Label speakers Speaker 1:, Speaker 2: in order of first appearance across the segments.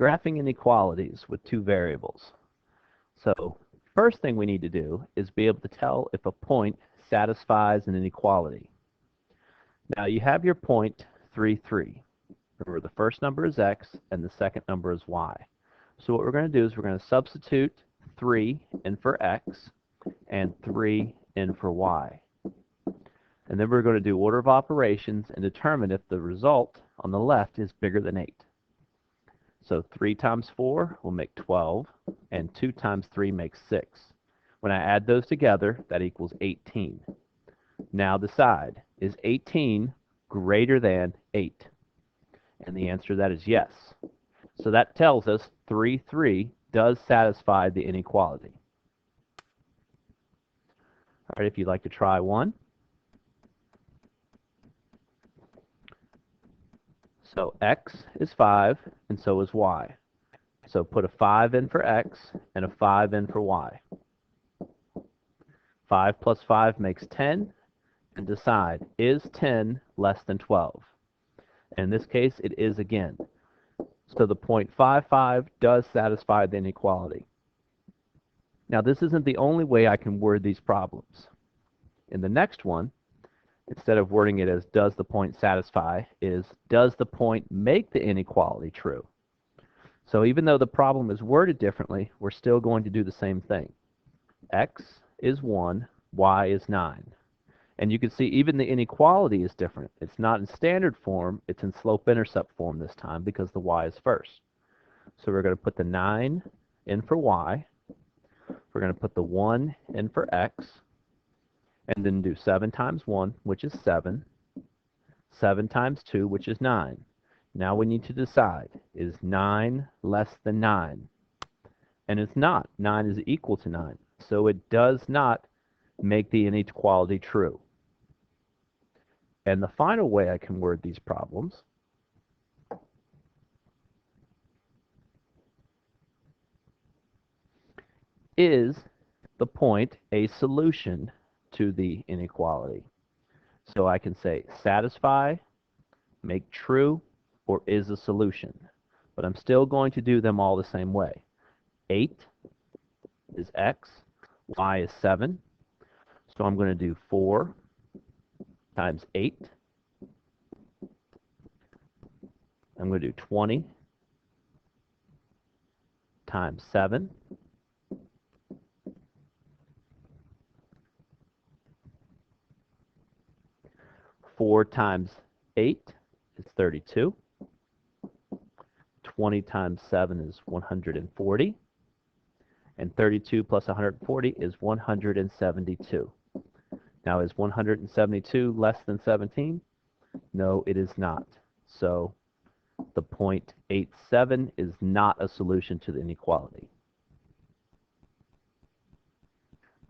Speaker 1: Graphing inequalities with two variables. So first thing we need to do is be able to tell if a point satisfies an inequality. Now you have your point 3, 3. Remember, the first number is x and the second number is y. So what we're going to do is we're going to substitute 3 in for x and 3 in for y. And then we're going to do order of operations and determine if the result on the left is bigger than 8. So 3 times 4 will make 12, and 2 times 3 makes 6. When I add those together, that equals 18. Now decide, is 18 greater than 8? And the answer to that is yes. So that tells us 3, 3 does satisfy the inequality. All right, if you'd like to try one. So x is 5, and so is y. So put a 5 in for x and a 5 in for y. 5 plus 5 makes 10, and decide, is 10 less than 12? In this case, it is again. So the point 55 does satisfy the inequality. Now, this isn't the only way I can word these problems. In the next one, instead of wording it as does the point satisfy, is does the point make the inequality true? So even though the problem is worded differently, we're still going to do the same thing. X is 1, y is 9. And you can see even the inequality is different. It's not in standard form, it's in slope-intercept form this time because the y is first. So we're going to put the 9 in for y. We're going to put the 1 in for x. And then do 7 times 1, which is 7. 7 times 2, which is 9. Now we need to decide, is 9 less than 9? And it's not. 9 is equal to 9. So it does not make the inequality true. And the final way I can word these problems is the point a solution to the inequality? So I can say satisfy, make true, or is a solution. But I'm still going to do them all the same way. 8 is x, y is 7. So I'm going to do 4 times 8. I'm going to do 20 times 7. 4 times 8 is 32. 20 times 7 is 140. And 32 plus 140 is 172. Now, is 172 less than 17? No, it is not. So the point 87 is not a solution to the inequality.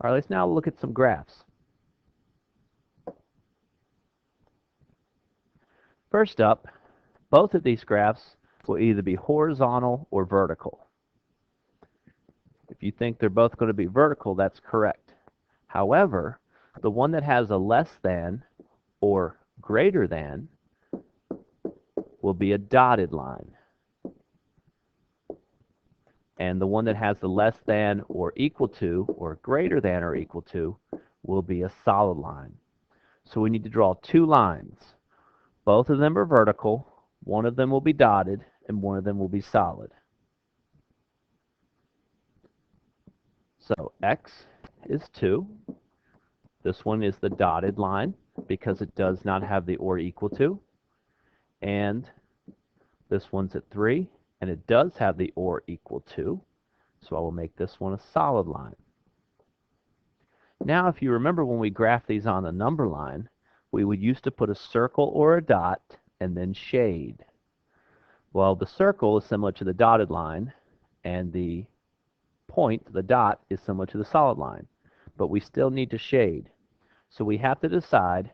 Speaker 1: All right, let's now look at some graphs. First up, both of these graphs will either be horizontal or vertical. If you think they're both going to be vertical, that's correct. However, the one that has a less than or greater than will be a dotted line. And the one that has the less than or equal to or greater than or equal to will be a solid line. So we need to draw two lines. Both of them are vertical. One of them will be dotted, and one of them will be solid. So x is 2. This one is the dotted line because it does not have the or equal to. And this one's at 3, and it does have the or equal to. So I will make this one a solid line. Now, if you remember when we graphed these on the number line, we would used to put a circle or a dot and then shade. Well, the circle is similar to the dotted line, and the point, the dot, is similar to the solid line. But we still need to shade. So we have to decide,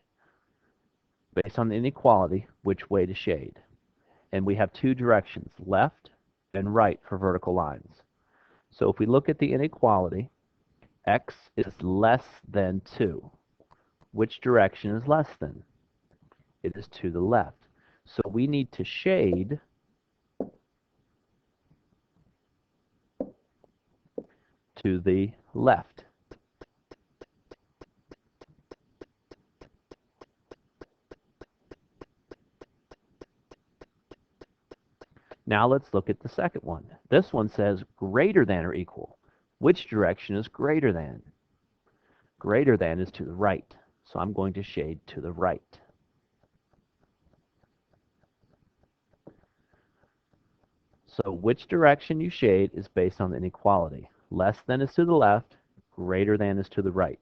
Speaker 1: based on the inequality, which way to shade. And we have two directions, left and right, for vertical lines. So if we look at the inequality, x is less than 2. Which direction is less than? It is to the left. So we need to shade to the left. Now let's look at the second one. This one says greater than or equal. Which direction is greater than? Greater than is to the right, so I'm going to shade to the right. So which direction you shade is based on the inequality. Less than is to the left, greater than is to the right.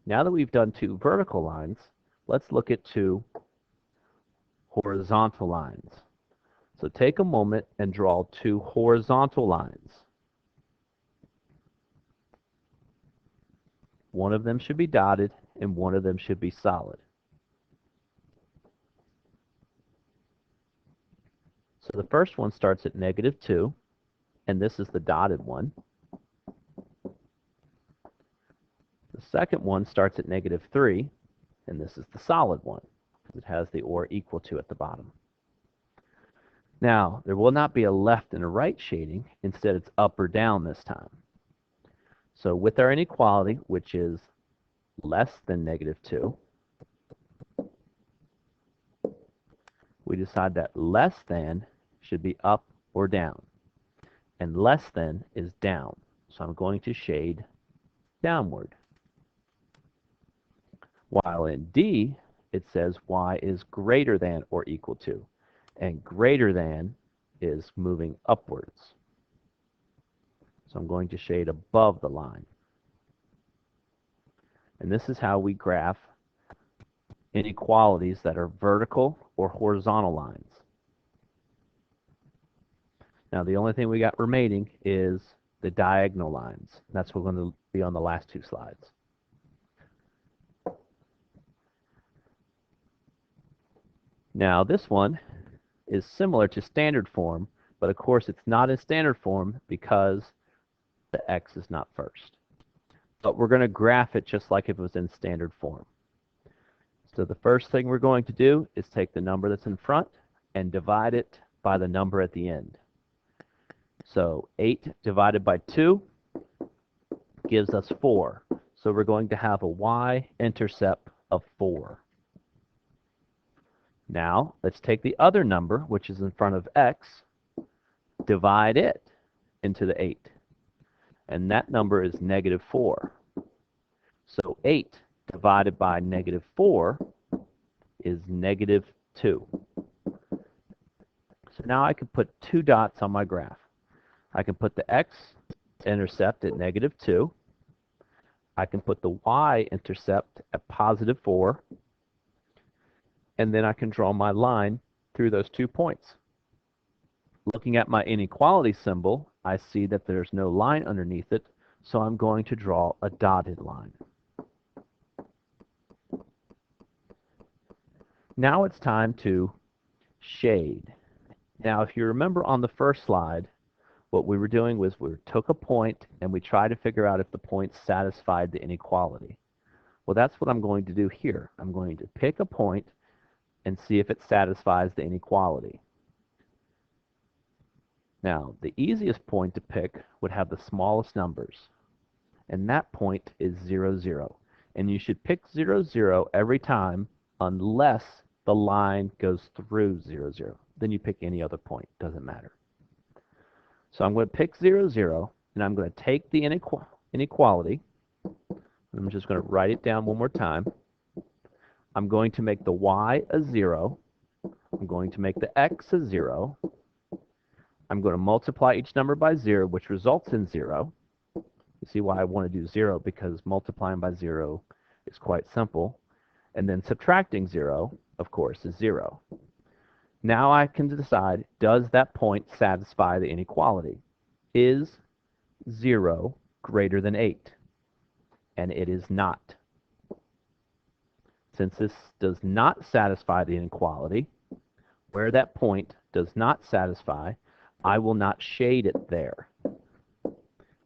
Speaker 1: Now that we've done two vertical lines, let's look at two horizontal lines. So take a moment and draw two horizontal lines. One of them should be dotted and one of them should be solid. So the first one starts at -2, and this is the dotted one. The second one starts at -3, and this is the solid one, because it has the or equal to at the bottom. Now, there will not be a left and a right shading. Instead, it's up or down this time. So with our inequality, which is less than -2, we decide that less than should be up or down, and less than is down. So I'm going to shade downward. While in D, it says y is greater than or equal to, and greater than is moving upwards. So I'm going to shade above the line. And this is how we graph inequalities that are vertical or horizontal lines. Now the only thing we got remaining is the diagonal lines. That's what we're going to be on the last two slides. Now this one is similar to standard form, but of course it's not in standard form because the x is not first. But we're going to graph it just like if it was in standard form. So the first thing we're going to do is take the number that's in front and divide it by the number at the end. So 8 divided by 2 gives us 4. So we're going to have a y-intercept of 4. Now, let's take the other number, which is in front of x, divide it into the 8. And that number is -4. So 8 divided by -4 is -2. So now I can put two dots on my graph. I can put the x-intercept at -2. I can put the y-intercept at +4. And then I can draw my line through those 2 points. Looking at my inequality symbol, I see that there's no line underneath it, so I'm going to draw a dotted line. Now it's time to shade. Now, if you remember on the first slide, what we were doing was we took a point and we tried to figure out if the point satisfied the inequality. Well, that's what I'm going to do here. I'm going to pick a point and see if it satisfies the inequality. Now, the easiest point to pick would have the smallest numbers, and that point is 0, 0. And you should pick 0, 0 every time unless the line goes through 0, 0. Then you pick any other point, doesn't matter. So I'm going to pick 0, 0, and I'm going to take the inequality. I'm just going to write it down one more time. I'm going to make the y a 0. I'm going to make the x a 0. I'm going to multiply each number by 0, which results in 0. You see why I want to do 0, because multiplying by 0 is quite simple. And then subtracting 0, of course, is 0. Now I can decide, does that point satisfy the inequality? Is 0 greater than 8? And it is not. Since this does not satisfy the inequality, where that point does not satisfy, I will not shade it there.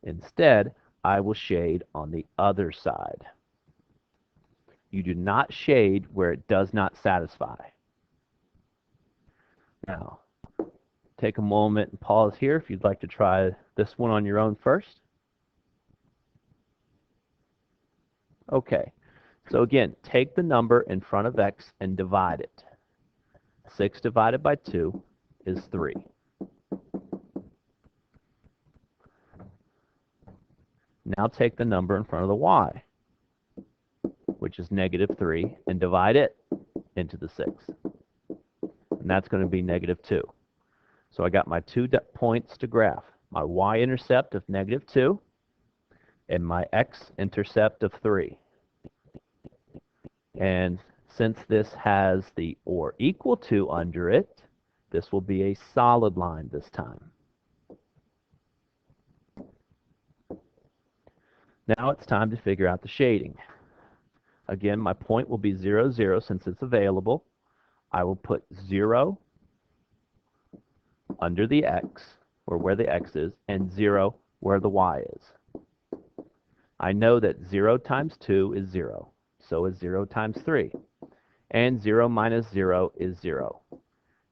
Speaker 1: Instead, I will shade on the other side. You do not shade where it does not satisfy. Now, take a moment and pause here if you'd like to try this one on your own first. Okay, so again, take the number in front of x and divide it. 6 divided by 2 is 3. Now take the number in front of the y, which is negative 3, and divide it into the 6. And that's going to be negative 2. So I got my 2 points to graph, my y-intercept of negative 2 and my x-intercept of 3. And since this has the or equal to under it, this will be a solid line this time. Now it's time to figure out the shading. Again, my point will be 0, 0 since it's available. I will put 0 under the x, or where the x is, and 0 where the y is. I know that 0 times 2 is 0. So is 0 times 3. And 0 minus 0 is 0.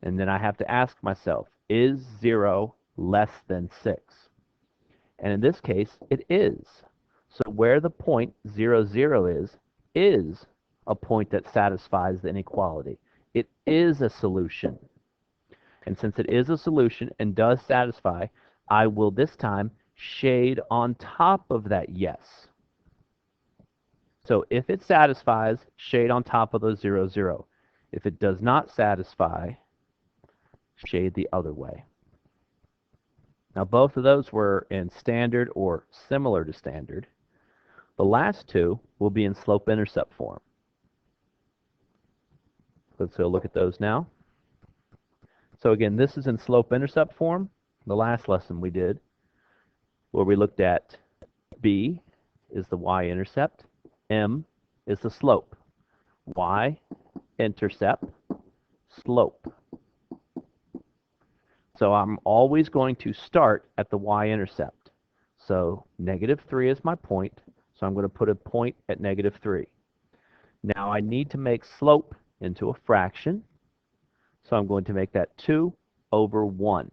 Speaker 1: And then I have to ask myself, is 0 less than 6? And in this case, it is. So where the point 0, 0 is a point that satisfies the inequality. It is a solution. And since it is a solution and does satisfy, I will this time shade on top of that yes. So if it satisfies, shade on top of those 0, 0. If it does not satisfy, shade the other way. Now both of those were in standard or similar to standard. The last two will be in slope-intercept form. Let's go look at those now. So again, this is in slope-intercept form, the last lesson we did, where we looked at b is the y-intercept, m is the slope, y-intercept, slope. So I'm always going to start at the y-intercept. So negative 3 is my point, so I'm going to put a point at negative 3. Now I need to make slope into a fraction, so I'm going to make that 2 over 1.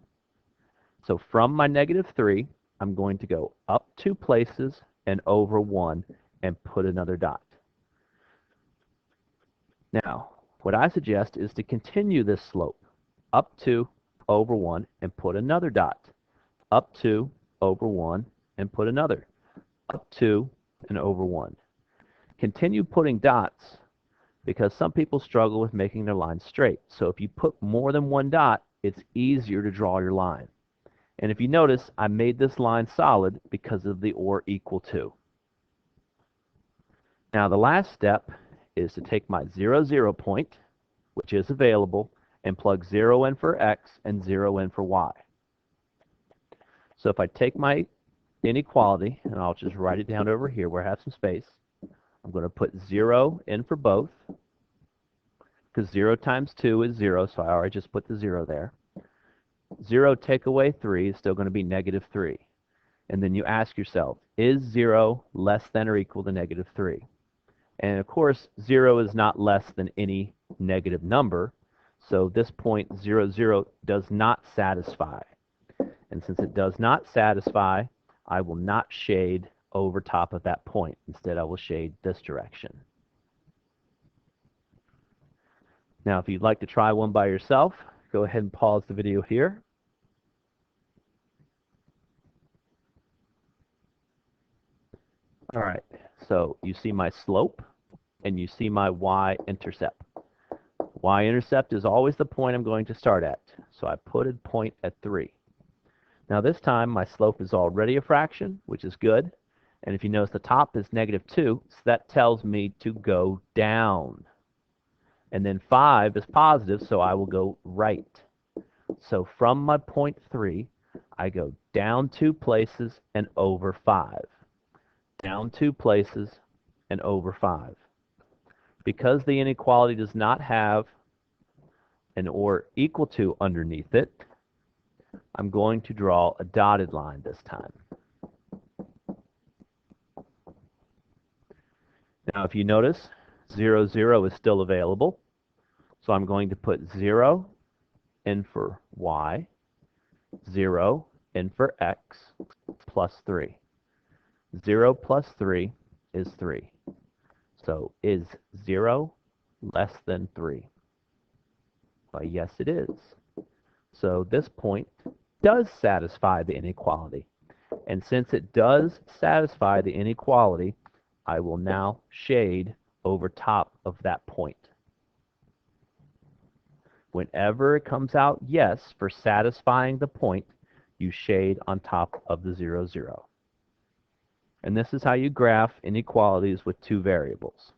Speaker 1: So from my negative 3, I'm going to go up 2 places and over 1 and put another dot. Now, what I suggest is to continue this slope, up 2 over 1 and put another dot, up 2 over 1 and put another, up 2 and over 1. Continue putting dots because some people struggle with making their lines straight. So if you put more than one dot, it's easier to draw your line. And if you notice, I made this line solid because of the or equal to. Now the last step is to take my 0, 0 point, which is available, and plug 0 in for x and 0 in for y. So if I take my inequality, and I'll just write it down over here where I have some space, I'm going to put 0 in for both, because 0 times 2 is 0, so I already just put the 0 there. 0 take away 3 is still going to be negative 3. And then you ask yourself, is 0 less than or equal to negative 3? And of course, 0 is not less than any negative number, so this point 0, 0 does not satisfy. And since it does not satisfy, I will not shade over top of that point. Instead, I will shade this direction. Now, if you'd like to try one by yourself, go ahead and pause the video here. All right, so you see my slope and you see my y-intercept. Y-intercept is always the point I'm going to start at, so I put a point at 3. Now this time my slope is already a fraction, which is good, and if you notice the top is negative 2, so that tells me to go down. And then 5 is positive, so I will go right. So from my point 3, I go down 2 places and over 5. Down 2 places and over 5. Because the inequality does not have an or equal to underneath it, I'm going to draw a dotted line this time. Now if you notice, 0, 0 is still available, so I'm going to put 0 in for y, 0 in for x, plus 3. 0 plus 3 is 3. So is 0 less than 3? Why, yes, it is. So this point does satisfy the inequality. And since it does satisfy the inequality, I will now shade over top of that point. Whenever it comes out yes for satisfying the point, you shade on top of the 0, 0. And this is how you graph inequalities with two variables.